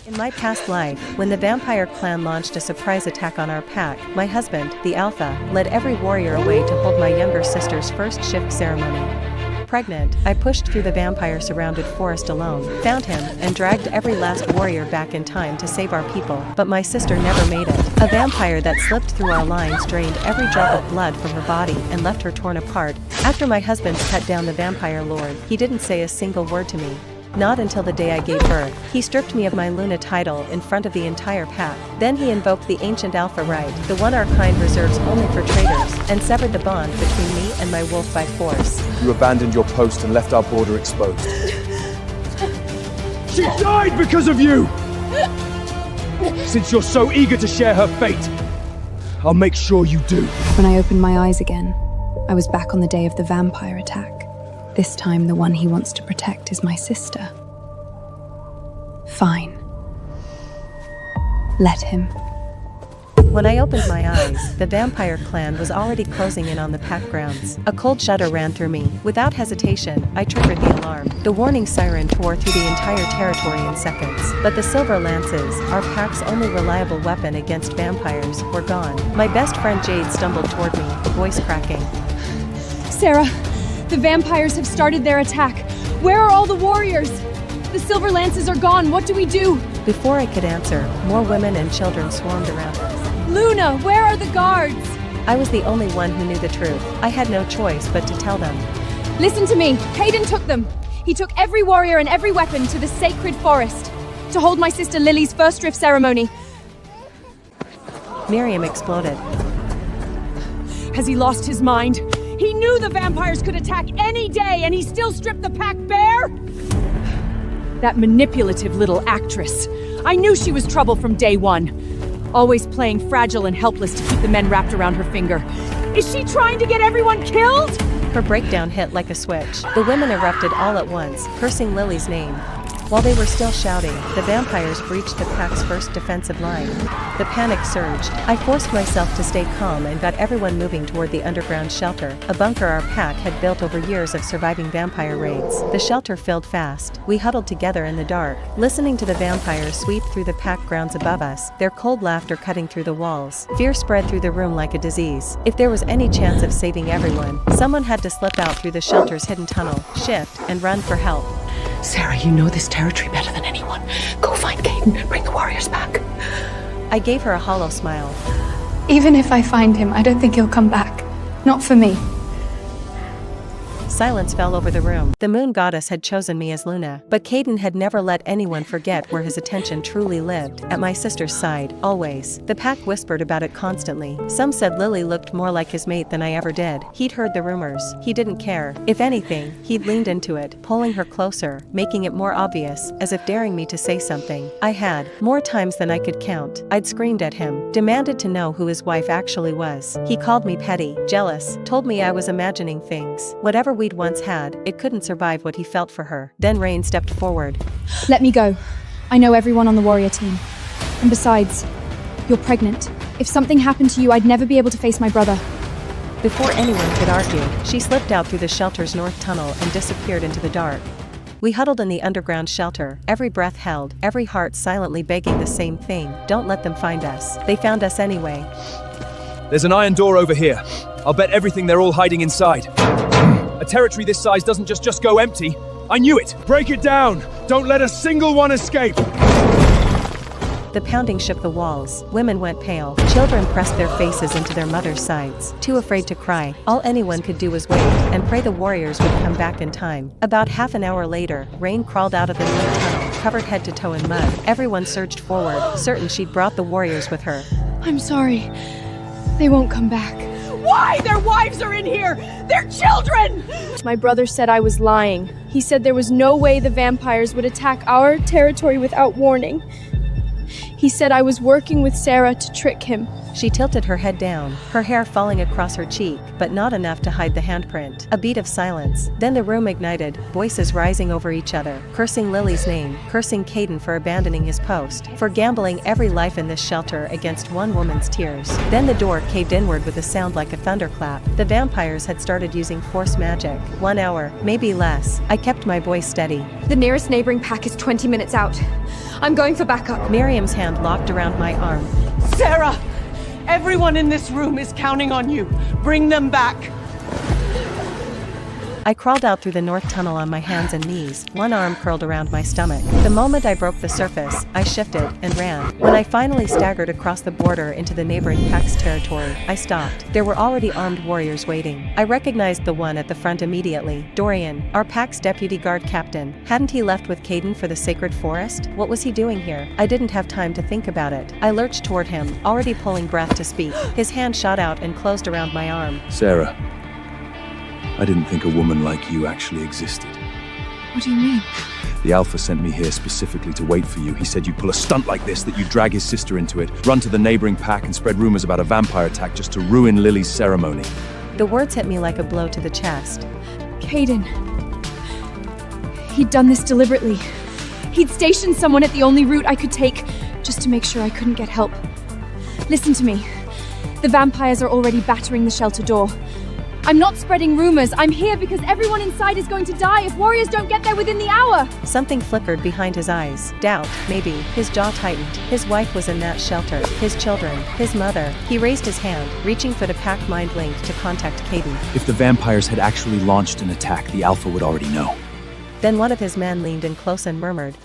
In my past life, when the vampire clan launched a surprise attack on our pack, my husband, the Alpha, led every warrior away to hold my younger sister's first shift ceremony. Pregnant, I pushed through the vampire-surrounded forest alone, found him, and dragged every last warrior back in time to save our people, but my sister never made it. A vampire that slipped through our lines drained every drop of blood from her body and left her torn apart. After my husband cut down the vampire lord, he didn't say a single word to me. Not until the day I gave birth. He stripped me of my Luna title in front of the entire pack. Then he invoked the ancient Alpha right, the one our kind reserves only for traitors, and severed the bond between me and my wolf by force. You abandoned your post and left our border exposed. She died because of you! Since you're so eager to share her fate, I'll make sure you do. When I opened my eyes again, I was back on the day of the vampire attack. This time the one he wants to protect is my sister. Fine. Let him. When I opened my eyes, the vampire clan was already closing in on the pack grounds. A cold shudder ran through me. Without hesitation, I triggered the alarm. The warning siren tore through the entire territory in seconds. But the silver lances, our pack's only reliable weapon against vampires, were gone. My best friend Jade stumbled toward me, voice cracking. Sera, the vampires have started their attack. Where are all the warriors? The silver lances are gone. What do we do? Before I could answer, more women and children swarmed around us. Luna, where are the guards? I was the only one who knew the truth. I had no choice but to tell them. Listen to me. Caden took them. He took every warrior and every weapon to the sacred forest to hold my sister Lily's first drift ceremony. Miriam exploded. Has he lost his mind? He knew the vampires could attack any day, and he still stripped the pack bare? That manipulative little actress. I knew she was trouble from day one. Always playing fragile and helpless to keep the men wrapped around her finger. Is she trying to get everyone killed? Her breakdown hit like a switch. The women erupted all at once, cursing Lily's name. While they were still shouting, the vampires breached the pack's first defensive line. The panic surged. I forced myself to stay calm and got everyone moving toward the underground shelter, a bunker our pack had built over years of surviving vampire raids. The shelter filled fast. We huddled together in the dark, listening to the vampires sweep through the pack grounds above us, their cold laughter cutting through the walls. Fear spread through the room like a disease. If there was any chance of saving everyone, someone had to slip out through the shelter's hidden tunnel, shift, and run for help. Sera, you know this territory better than anyone. Go find Caden and bring the warriors back. I gave her a hollow smile. Even if I find him, I don't think he'll come back. Not for me. Silence fell over the room. The moon goddess had chosen me as Luna, but Caden had never let anyone forget where his attention truly lived, at my sister's side, always. The pack whispered about it constantly. Some said Lily looked more like his mate than I ever did. He'd heard the rumors. He didn't care. If anything, he'd leaned into it, pulling her closer, making it more obvious, as if daring me to say something. I had, more times than I could count. I'd screamed at him, demanded to know who his wife actually was. He called me petty, jealous, told me I was imagining things. Whatever we'd once had, it couldn't survive what he felt for her. Then Rain stepped forward. Let me go. I know everyone on the warrior team. And besides, you're pregnant. If something happened to you, I'd never be able to face my brother. Before anyone could argue, she slipped out through the shelter's north tunnel and disappeared into the dark. We huddled in the underground shelter, every breath held, every heart silently begging the same thing. Don't let them find us. They found us anyway. There's an iron door over here. I'll bet everything they're all hiding inside. A territory this size doesn't just go empty. I knew it! Break it down! Don't let a single one escape! The pounding shook the walls. Women went pale. Children pressed their faces into their mothers' sides, too afraid to cry. All anyone could do was wait, and pray the warriors would come back in time. About half an hour later, Rain crawled out of the new tunnel, covered head to toe in mud. Everyone surged forward, certain she'd brought the warriors with her. I'm sorry. They won't come back. Why? Their wives are in here! Their children! My brother said I was lying. He said there was no way the vampires would attack our territory without warning. He said I was working with Sera to trick him. She tilted her head down, her hair falling across her cheek, but not enough to hide the handprint. A beat of silence. Then the room ignited, voices rising over each other, cursing Lily's name, cursing Caden for abandoning his post, for gambling every life in this shelter against one woman's tears. Then the door caved inward with a sound like a thunderclap. The vampires had started using force magic. 1 hour, maybe less. I kept my voice steady. The nearest neighboring pack is 20 minutes out. I'm going for backup. Miriam's hand locked around my arm. Sera! Everyone in this room is counting on you. Bring them back. I crawled out through the north tunnel on my hands and knees, one arm curled around my stomach. The moment I broke the surface, I shifted and ran. When I finally staggered across the border into the neighboring pack's territory, I stopped. There were already armed warriors waiting. I recognized the one at the front immediately. Dorian, our pack's deputy guard captain. Hadn't he left with Caden for the sacred forest? What was he doing here? I didn't have time to think about it. I lurched toward him, already pulling breath to speak. His hand shot out and closed around my arm. Sera, I didn't think a woman like you actually existed. What do you mean? The Alpha sent me here specifically to wait for you. He said you'd pull a stunt like this, that you'd drag his sister into it, run to the neighboring pack and spread rumors about a vampire attack just to ruin Lily's ceremony. The words hit me like a blow to the chest. Caden. He'd done this deliberately. He'd stationed someone at the only route I could take, just to make sure I couldn't get help. Listen to me. The vampires are already battering the shelter door. I'm not spreading rumors. I'm here because everyone inside is going to die if warriors don't get there within the hour. Something flickered behind his eyes. Doubt, maybe. His jaw tightened. His wife was in that shelter. His children. His mother. He raised his hand, reaching for the pack mind link to contact Caden. If the vampires had actually launched an attack, the Alpha would already know. Then one of his men leaned in close and murmured,